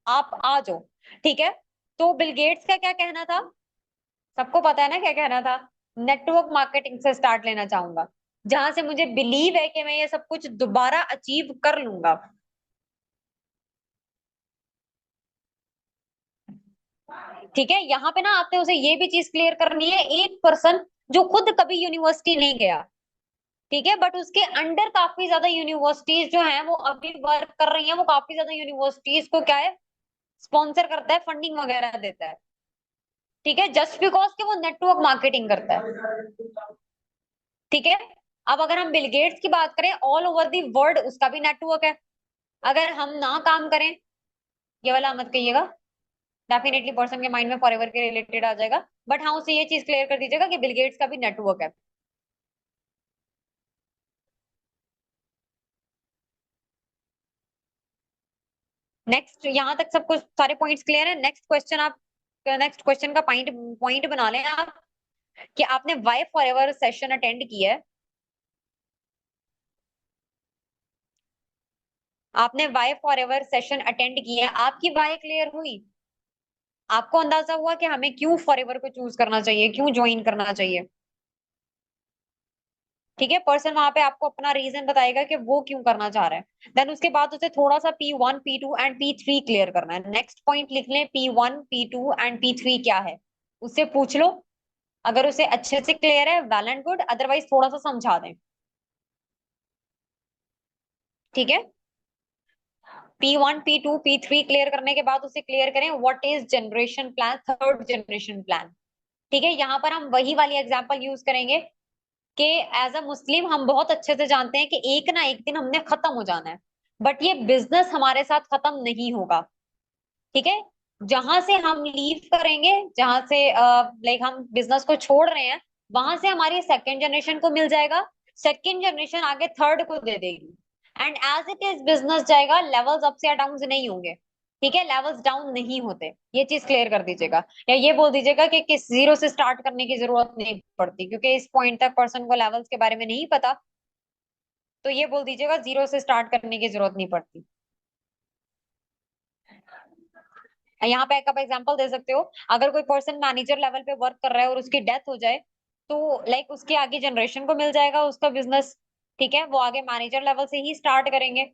आप आज हो। ठीक है, तो बिल गेट्स का क्या कहना था? सबको पता है ना क्या कहना था? नेटवर्क मार्केटिंग से स्टार्ट लेना चाहूंगा, जहां से मुझे बिलीव है कि मैं ये सब कुछ दोबारा अचीव कर लूंगा। ठीक है, यहाँ पे ना आपने उसे ये भी चीज क्लियर करनी है, एक पर्सन जो खुद कभी यूनिवर्सिटी नहीं गया, ठीक है, बट उसके अंडर काफी ज्यादा यूनिवर्सिटीज जो हैं वो अभी वर्क कर रही हैं, वो काफी ज्यादा यूनिवर्सिटीज को क्या है, स्पॉन्सर करता है, फंडिंग वगैरह देता है। ठीक है, जस्ट बिकॉज कि वो नेटवर्क मार्केटिंग करता है। ठीक है, अब अगर हम बिल गेट्स की बात करें, ऑल ओवर दी वर्ल्ड उसका भी नेटवर्क है। अगर हम ना काम करें, ये वाला मत कहिएगा, डेफिनेटली पर्सन के माइंड में फॉरएवर के रिलेटेड आ जाएगा। बट हाँ, उसे ये चीज क्लियर कर दीजिएगा कि बिल गेट्स का भी नेटवर्क है। नेक्स्ट, यहाँ तक सब कुछ सारे पॉइंट्स क्लियर है? नेक्स्ट क्वेश्चन का पॉइंट पॉइंट बना लें आप कि आपने वाई फॉरएवर सेशन अटेंड किया है। आपने वाई फॉरएवर सेशन अटेंड किया है, आपकी वाई क्लियर हुई? आपको अंदाजा हुआ कि हमें क्यों फॉरएवर को चूज करना चाहिए, क्यों ज्वाइन करना चाहिए? ठीक है, पर्सन वहां पे आपको अपना रीजन बताएगा कि वो क्यों करना चाह रहा है। देन उसके बाद उसे थोड़ा सा P1 P2 and P3 clear करना है। नेक्स्ट पॉइंट लिख लें, P1 P2 एंड P3 क्या है, उससे पूछ लो। अगर उसे अच्छे से क्लियर है, वेल एंड गुड, अदरवाइज थोड़ा सा समझा दें। ठीक है, P1 P2 P3 क्लियर करने के बाद उसे क्लियर करें what is generation plan, third generation plan. ठीक है, यहाँ पर हम वही वाली एग्जांपल यूज करेंगे कि एज अ मुस्लिम हम बहुत अच्छे से जानते हैं कि एक ना एक दिन हमने खत्म हो जाना है, बट ये बिजनेस हमारे साथ खत्म नहीं होगा। ठीक है, जहां से हम लीव करेंगे, जहां से लाइक हम बिजनेस को छोड़ रहे हैं, वहां से हमारी सेकेंड जनरेशन को मिल जाएगा, सेकेंड जनरेशन आगे थर्ड को दे देगी, and as it is business जाएगा, लेवल्स अप्स या डाउन नहीं होंगे। ठीक है, लेवल्स डाउन नहीं होते, ये चीज क्लियर कर दीजिएगा। या ये बोल दीजिएगा कि किस जीरो से स्टार्ट करने की जरूरत नहीं पड़ती, क्योंकि इस पॉइंट तक पर्सन को लेवल्स के बारे में नहीं पता, तो ये बोल दीजिएगा जीरो से स्टार्ट करने की जरूरत नहीं पड़ती। यहाँ पे एक आप एग्जांपल दे सकते हो, अगर कोई पर्सन मैनेजर लेवल पे वर्क कर रहा है और उसकी डेथ हो जाए, तो लाइक उसके आगे जनरेशन को मिल जाएगा उसका बिजनेस। ठीक है, वो आगे मैनेजर लेवल से ही स्टार्ट करेंगे।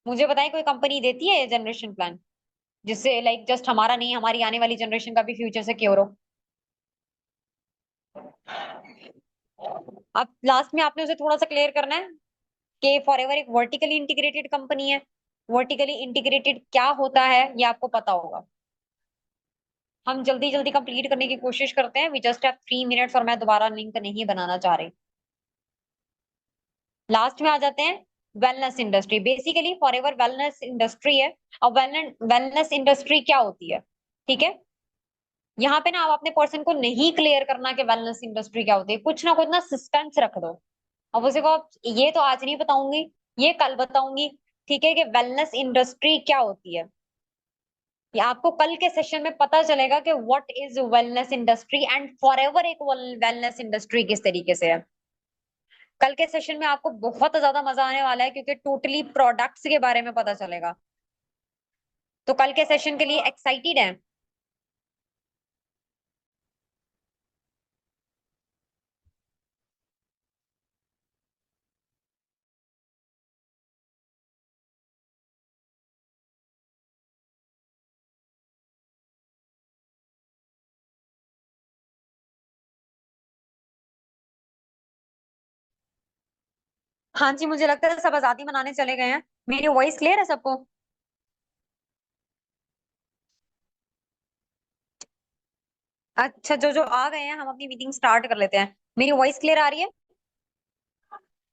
मुझे बताएं, कोई कंपनी देती है ये जनरेशन प्लान जिससे लाइक जस्ट हमारा नहीं, हमारी आने वाली जनरेशन का भी फ्यूचर सिक्योर हो? अब लास्ट में आपने उसे थोड़ा सा क्लियर करना है कि फॉरएवर एक वर्टिकली इंटीग्रेटेड कंपनी है। वर्टिकली इंटीग्रेटेड क्या होता है ये आपको पता होगा। हम जल्दी जल्दी कंप्लीट करने की कोशिश करते हैं, वी जस्ट हैव 3 मिनट्स, और मैं दोबारा लिंक नहीं बनाना चाह रही। लास्ट में आ जाते हैं, wellness industry. Basically forever wellness industry है। और वेलनेस इंडस्ट्री क्या होती है? ठीक है, यहाँ पे ना आप अपने पर्सन को नहीं क्लियर करना कि वेलनेस इंडस्ट्री क्या होती है, कुछ ना कुछ ना सस्पेंस रख दो। अब उसे को ये तो आज नहीं बताऊंगी, ये कल बताऊंगी, ठीक है, कि वेलनेस इंडस्ट्री क्या होती है। ये आपको कल के सेशन में पता चलेगा कि what is wellness industry and forever एक वेलनेस इंडस्ट्री किस तरीके से है। कल के सेशन में आपको बहुत ज्यादा मजा आने वाला है क्योंकि टोटली प्रोडक्ट्स के बारे में पता चलेगा। तो कल के सेशन के लिए एक्साइटेड है? हाँ जी, मुझे लगता है सब आजादी मनाने चले गए हैं। मेरी वॉइस क्लियर है सबको? अच्छा, जो जो आ गए हैं हम अपनी मीटिंग स्टार्ट कर लेते हैं। मेरी वॉइस क्लियर आ रही है?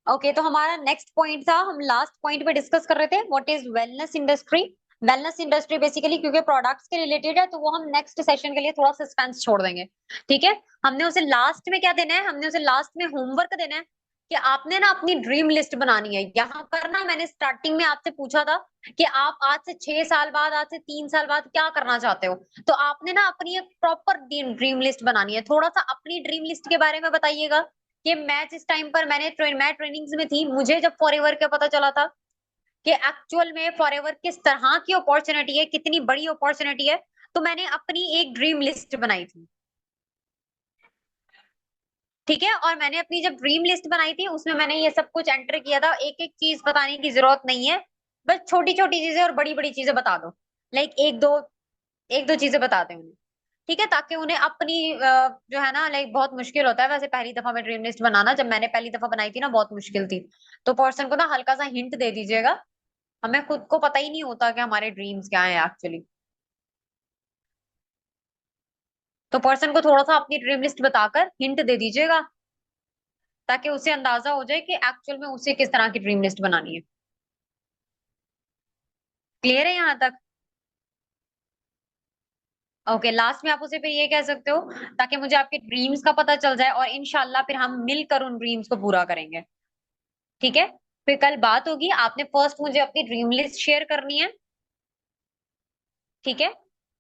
ओके, तो हमारा नेक्स्ट पॉइंट था, हम लास्ट पॉइंट पे डिस्कस कर रहे थे what is wellness industry. Wellness industry basically क्योंकि प्रोडक्ट्स के रिलेटेड है तो वो हम नेक्स्ट सेशन के लिए थोड़ा सस्पेंस छोड़ देंगे। ठीक है, हमने उसे लास्ट में क्या देना है, हमने उसे लास्ट में होमवर्क देना है कि आपने ना अपनी ड्रीम लिस्ट बनानी है। यहाँ पर ना मैंने स्टार्टिंग में आपसे पूछा था कि आप आज से 6 साल बाद, आज से 3 साल बाद क्या करना चाहते हो। तो आपने ना अपनी एक प्रॉपर ड्रीम लिस्ट बनानी है। थोड़ा सा अपनी ड्रीम लिस्ट के बारे में बताइएगा कि मैं जिस टाइम पर मैं ट्रेनिंग्स में थी, मुझे जब फॉरएवर का पता चला था कि एक्चुअल में फॉरएवर किस तरह की अपॉर्चुनिटी है, कितनी बड़ी अपॉर्चुनिटी है, तो मैंने अपनी एक ड्रीम लिस्ट बनाई थी। ठीक है, और मैंने अपनी जब ड्रीम लिस्ट बनाई थी उसमें मैंने ये सब कुछ एंटर किया था। एक एक चीज बताने की जरूरत नहीं है, बस छोटी छोटी चीजें और बड़ी बड़ी चीजें बता दो। लाइक एक दो चीजें बताते हैं उन्हें। ठीक है, ताकि उन्हें अपनी जो है ना, लाइक बहुत मुश्किल होता है वैसे पहली दफा में ड्रीम लिस्ट बनाना। जब मैंने पहली दफा बनाई थी ना बहुत मुश्किल थी। तो पर्सन को ना हल्का सा हिंट दे दीजिएगा। हमें खुद को पता ही नहीं होता कि हमारे ड्रीम्स क्या हैं एक्चुअली। तो पर्सन को थोड़ा सा अपनी ड्रीम लिस्ट बताकर हिंट दे दीजिएगा ताकि उसे अंदाजा हो जाए कि एक्चुअल में उसे किस तरह की ड्रीम लिस्ट बनानी है। क्लियर है यहाँ तक? ओके, लास्ट में आप उसे फिर ये कह सकते हो ताकि मुझे आपके ड्रीम्स का पता चल जाए और इंशाल्लाह फिर हम मिलकर उन ड्रीम्स को पूरा करेंगे। ठीक है, फिर कल बात होगी। आपने फर्स्ट मुझे अपनी ड्रीम लिस्ट शेयर करनी है। ठीक है,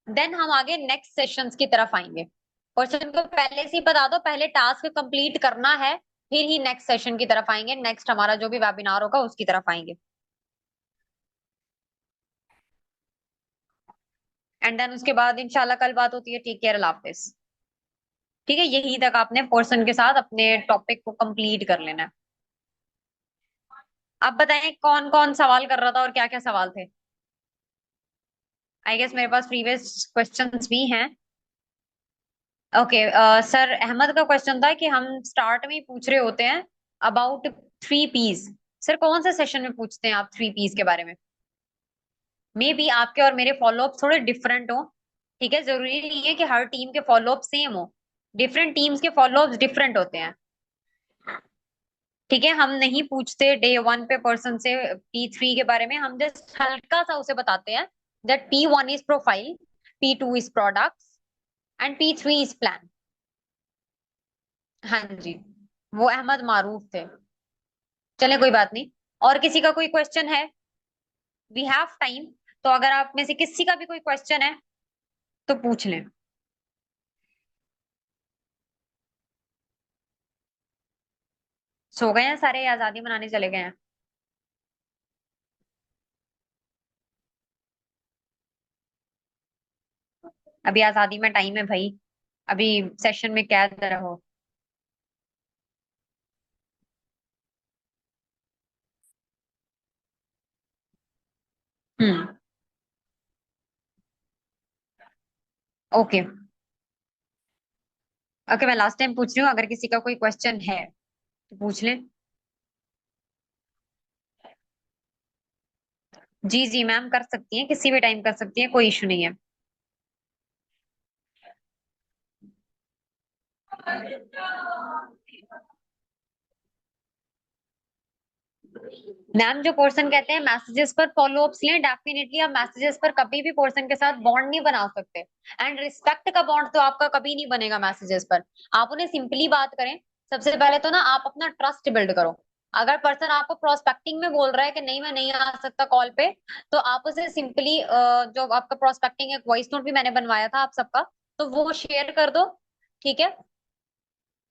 देन हम आगे नेक्स्ट सेशंस की तरफ आएंगे। क्वेश्चन को पहले से ही बता दो, पहले टास्क कंप्लीट करना है, फिर ही नेक्स्ट सेशन की तरफ आएंगे, नेक्स्ट हमारा जो भी वेबिनार होगा उसकी तरफ आएंगे। एंड देन उसके बाद इंशाल्लाह कल बात होती है। टेक केयर, अल्लाह हाफिज। ठीक है, यहीं तक आपने पर्सन के साथ अपने टॉपिक को कंप्लीट कर लेना है। आप बताएं कौन कौन सवाल कर रहा था और क्या क्या सवाल थे। आई गेस मेरे पास प्रीवियस क्वेश्चंस भी हैं। ओके, सर अहमद का क्वेश्चन था कि हम स्टार्ट में ही पूछ रहे होते हैं अबाउट 3 पीस। सर कौन से सेशन में पूछते हैं आप 3 पीस के बारे में? मे बी आपके और मेरे फॉलोअप थोड़े डिफरेंट हो। ठीक है, जरूरी नहीं है कि हर टीम के फॉलोअप सेम हो। डिफरेंट टीम्स के फॉलोअप डिफरेंट होते हैं। ठीक है, हम नहीं पूछते डे 1 पे पर्सन से P3 के बारे में, हम जस्ट हल्का सा उसे बताते हैं that P1 is profile, P2 is products and P3 is plan. हाँ जी, वो अहमद मारूफ थे। चले कोई बात नहीं। और किसी का कोई क्वेश्चन है? We have time. तो अगर आप में से किसी का भी कोई क्वेश्चन है तो पूछ लें। सो गए हैं सारे, आजादी मनाने चले गए हैं? अभी आजादी में टाइम है भाई, अभी सेशन में कैद रहो। हम्म। ओके। ओके, मैं लास्ट टाइम पूछ रही हूँ, अगर किसी का कोई क्वेश्चन है तो पूछ लें। जी जी मैम, कर सकती हैं, किसी भी टाइम कर सकती हैं, कोई इशू नहीं है। मैम जो पर्सन कहते हैं मैसेजेस पर फॉलो अप्स लें, डेफिनेटली आप मैसेजेस पर कभी भी पर्सन के साथ बॉन्ड नहीं बना सकते। एंड रिस्पेक्ट का बॉन्ड तो आपका कभी नहीं बनेगा मैसेजेस पर। आप उन्हें सिंपली बात करें। सबसे पहले तो ना आप अपना ट्रस्ट बिल्ड करो। अगर पर्सन आपको प्रोस्पेक्टिंग में बोल रहा है कि नहीं मैं नहीं आ सकता कॉल पे, तो आप उसे सिंपली जो आपका प्रोस्पेक्टिंग एक वॉइस नोट भी मैंने बनवाया था आप सबका, तो वो शेयर कर दो। ठीक है।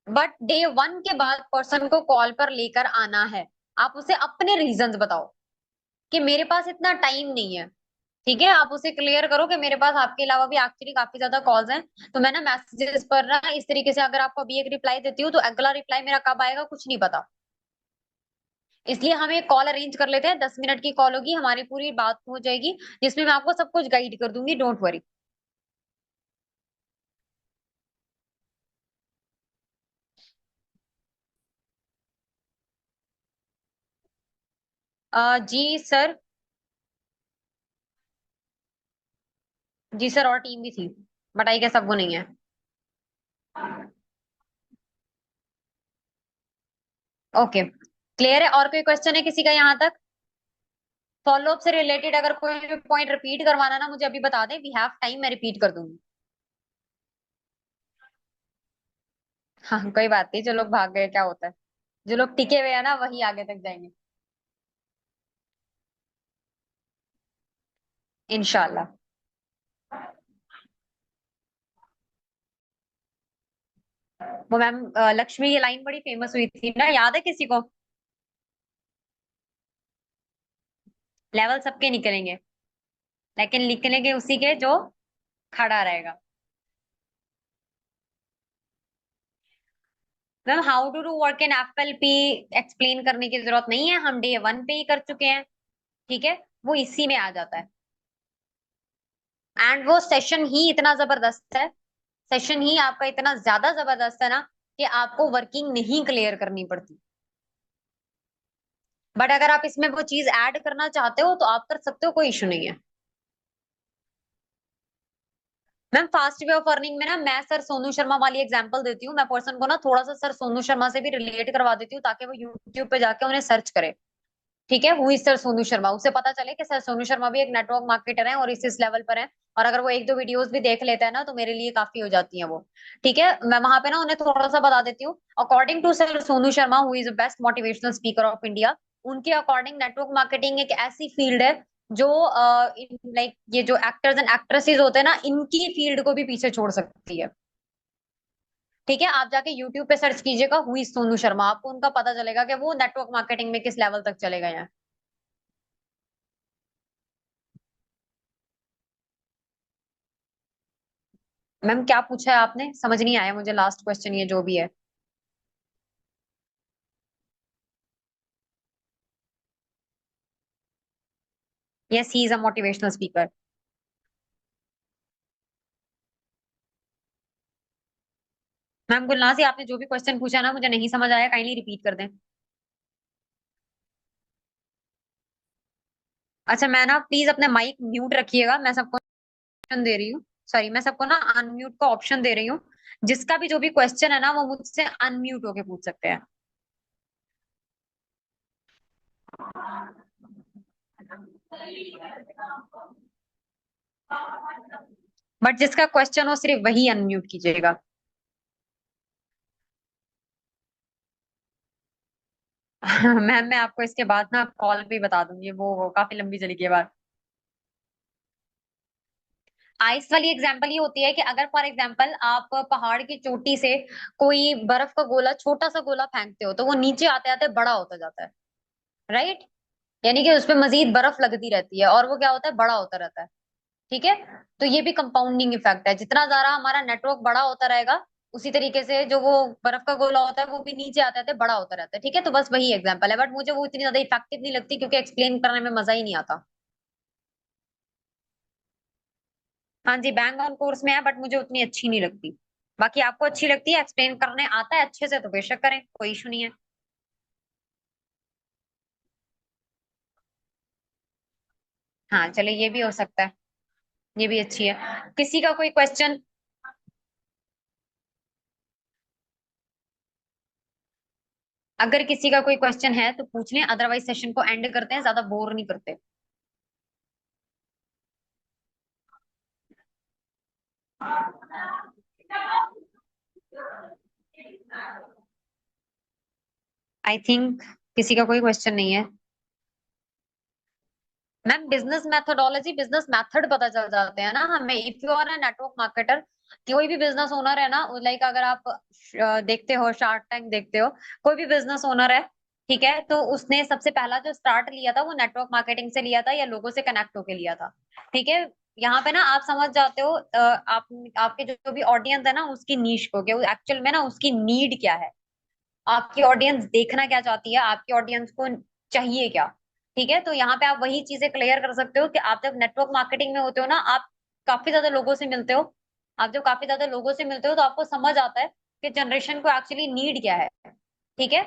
बट डे वन के बाद पर्सन को कॉल पर लेकर आना है। आप उसे अपने रीजंस बताओ कि मेरे पास इतना टाइम नहीं है। ठीक है, आप उसे क्लियर करो कि मेरे पास आपके अलावा भी एक्चुअली काफी ज्यादा कॉल्स हैं। तो मैं ना मैसेजेस पर ना इस तरीके से अगर आपको अभी एक रिप्लाई देती हूँ तो अगला रिप्लाई मेरा कब आएगा कुछ नहीं पता। इसलिए हम एक कॉल अरेंज कर लेते हैं, 10 मिनट की कॉल होगी, हमारी पूरी बात हो जाएगी, जिसमें मैं आपको सब कुछ गाइड कर दूंगी, डोंट वरी। जी सर। जी सर, और टीम भी थी, बट आई गेस अब वो नहीं है। ओके, क्लियर है। और कोई क्वेश्चन है किसी का यहाँ तक? फॉलोअप से रिलेटेड अगर कोई भी पॉइंट रिपीट करवाना ना मुझे अभी बता दें, वी हैव टाइम, मैं रिपीट कर दूंगी। हाँ कोई बात नहीं, जो लोग भाग गए क्या होता है, जो लोग टिके हुए हैं ना वही आगे तक जाएंगे। इनशाला। वो मैम लक्ष्मी की लाइन बड़ी फेमस हुई थी ना, याद है किसी को? लेवल सबके निकलेंगे, लेकिन निकलेंगे उसी के जो खड़ा रहेगा। Ma'am how to do work in FLP explain करने की जरूरत नहीं है, हम डे वन पे ही कर चुके हैं। ठीक है, वो इसी में आ जाता है। एंड वो सेशन ही इतना जबरदस्त है, सेशन ही आपका इतना ज्यादा जबरदस्त है ना, कि आपको वर्किंग नहीं क्लियर करनी पड़ती। बट अगर आप इसमें वो चीज ऐड करना चाहते हो तो आप कर सकते हो, कोई इशू नहीं है। Ma'am fast way of earning में ना मैं सर सोनू शर्मा वाली एग्जांपल देती हूँ, मैं पर्सन को ना थोड़ा सा सर सोनू शर्मा से भी रिलेट करवा देती हूँ ताकि वो यूट्यूब पे जाके उन्हें सर्च करे। ठीक है, who is sir Sonu Sharma, उसे पता चले कि सर सोनू शर्मा भी एक नेटवर्क मार्केटर है और इस लेवल पर है। और अगर वो एक दो वीडियोस भी देख लेता है ना तो मेरे लिए काफी हो जाती है वो। ठीक है, मैं वहां पे ना उन्हें थोड़ा सा बता देती हूँ। According to sir Sonu Sharma who is the best motivational speaker of India, उनके अकॉर्डिंग नेटवर्क मार्केटिंग एक ऐसी फील्ड है जो लाइक ये जो एक्टर्स एंड एक्ट्रेसेस होते हैं ना इनकी फील्ड को भी पीछे छोड़ सकती है। ठीक है, आप जाके यूट्यूब पे सर्च कीजिएगा हु इज सोनू शर्मा, आपको उनका पता चलेगा कि वो नेटवर्क मार्केटिंग में किस लेवल तक चले गए हैं। मैम क्या पूछा है आपने, समझ नहीं आया मुझे लास्ट क्वेश्चन ये जो भी है। Yes he is a motivational speaker. Ma'am Gulnaz से आपने जो भी क्वेश्चन पूछा ना मुझे नहीं समझ आया, काइंडली रिपीट कर दें। अच्छा, मैं ना प्लीज अपने माइक म्यूट रखिएगा, मैं सबको ऑप्शन दे रही हूँ। सॉरी, मैं सबको ना अनम्यूट का ऑप्शन दे रही हूँ। जिसका भी जो भी क्वेश्चन है ना वो मुझसे अनम्यूट होके पूछ सकते हैं। बट जिसका क्वेश्चन हो सिर्फ वही अनम्यूट कीजिएगा। मैम मैं आपको इसके बाद ना कॉल पे बता दूंगी, वो काफी लंबी चली बात। आइस वाली एग्जाम्पल ये होती है कि अगर फॉर एग्जाम्पल आप पहाड़ की चोटी से कोई बर्फ का गोला, छोटा सा गोला फेंकते हो तो वो नीचे आते आते बड़ा होता जाता है। राइट, यानी कि उसपे मजीद बर्फ लगती रहती है और वो क्या होता है, बड़ा होता रहता है। ठीक है, तो ये भी कंपाउंडिंग इफेक्ट है, जितना ज्यादा हमारा नेटवर्क बड़ा होता रहेगा उसी तरीके से जो वो बर्फ का गोला होता है वो भी नीचे आते आते बड़ा होता रहता है। ठीक है, तो बस वही एग्जाम्पल है, बट मुझे वो इतनी ज्यादा इफेक्टिव नहीं लगती क्योंकि एक्सप्लेन करने में मजा ही नहीं आता। हाँ जी, बैंग ऑन कोर्स में है बट मुझे उतनी अच्छी नहीं लगती। बाकी आपको अच्छी लगती है, एक्सप्लेन करने आता है अच्छे से तो बेशक करें, कोई इशू नहीं है। हाँ चलिए, ये भी हो सकता है, ये भी अच्छी है। किसी का कोई क्वेश्चन? अगर किसी का कोई क्वेश्चन है तो पूछ लें, अदरवाइज सेशन को एंड करते हैं, ज्यादा बोर नहीं करते। आई थिंक किसी का कोई क्वेश्चन नहीं है। Ma'am business methodology, business method पता चल जाते हैं ना हमें। If you are a network marketer, कोई भी बिजनेस ओनर है ना, लाइक अगर आप देखते हो शार्क टैंक देखते हो, कोई भी बिजनेस ओनर है, ठीक है, तो उसने सबसे पहला जो स्टार्ट लिया था वो नेटवर्क मार्केटिंग से लिया था या लोगों से कनेक्ट होके लिया था। ठीक है, यहाँ पे ना आप समझ जाते हो, आप आपके जो भी ऑडियंस है ना उसकी नीश को, क्या एक्चुअल में ना उसकी नीड क्या है, आपकी ऑडियंस देखना क्या चाहती है, आपकी ऑडियंस को चाहिए क्या। ठीक है, तो यहाँ पे आप वही चीजें क्लियर कर सकते हो कि आप जब नेटवर्क मार्केटिंग में होते हो ना, आप काफी ज्यादा लोगों से मिलते हो। आप जब काफी ज्यादा लोगों से मिलते हो तो आपको समझ आता है कि जनरेशन को एक्चुअली नीड क्या है। ठीक है,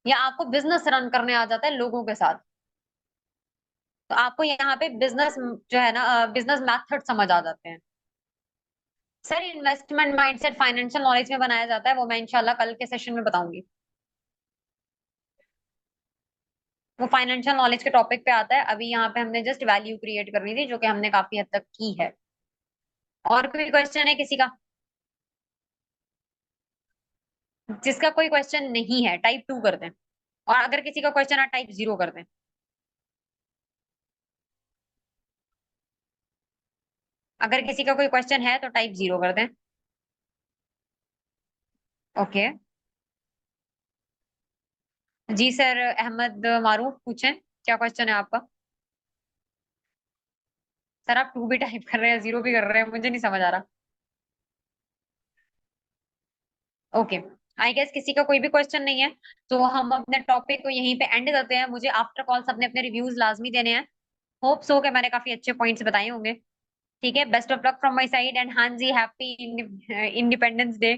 या आपको बिजनेस रन करने आ जाता है लोगों के साथ, तो आपको यहाँ पे बिजनेस जो है ना, बिजनेस मैथड समझ आ जाते हैं। Sir investment mindset financial knowledge में बनाया जाता है, वो मैं इंशाल्लाह कल के सेशन में बताऊंगी। वो फाइनेंशियल नॉलेज के टॉपिक पे आता है, अभी यहाँ पे हमने जस्ट वैल्यू क्रिएट करनी थी जो कि हमने काफी हद तक की है। और कोई क्वेश्चन है किसी का? जिसका कोई क्वेश्चन नहीं है टाइप 2 कर दें, और अगर किसी का क्वेश्चन है टाइप 0 कर दें। अगर किसी का कोई क्वेश्चन है तो टाइप 0 कर दें। ओके। जी सर, अहमद मारूफ पूछें, क्या क्वेश्चन है आपका? सर आप 2 भी टाइप कर रहे हैं, 0 भी कर रहे हैं, मुझे नहीं समझ आ रहा। ओके, आई गेस किसी का कोई भी क्वेश्चन नहीं है, तो हम अपने टॉपिक को यहीं पे एंड करते हैं। मुझे आफ्टर कॉल सबने अपने रिव्यूज लाजमी देने हैं। होप सो कि मैंने काफी अच्छे पॉइंट्स बताए होंगे। ठीक है, best of luck from my side, and हाँ जी, हैप्पी इंडिपेंडेंस डे।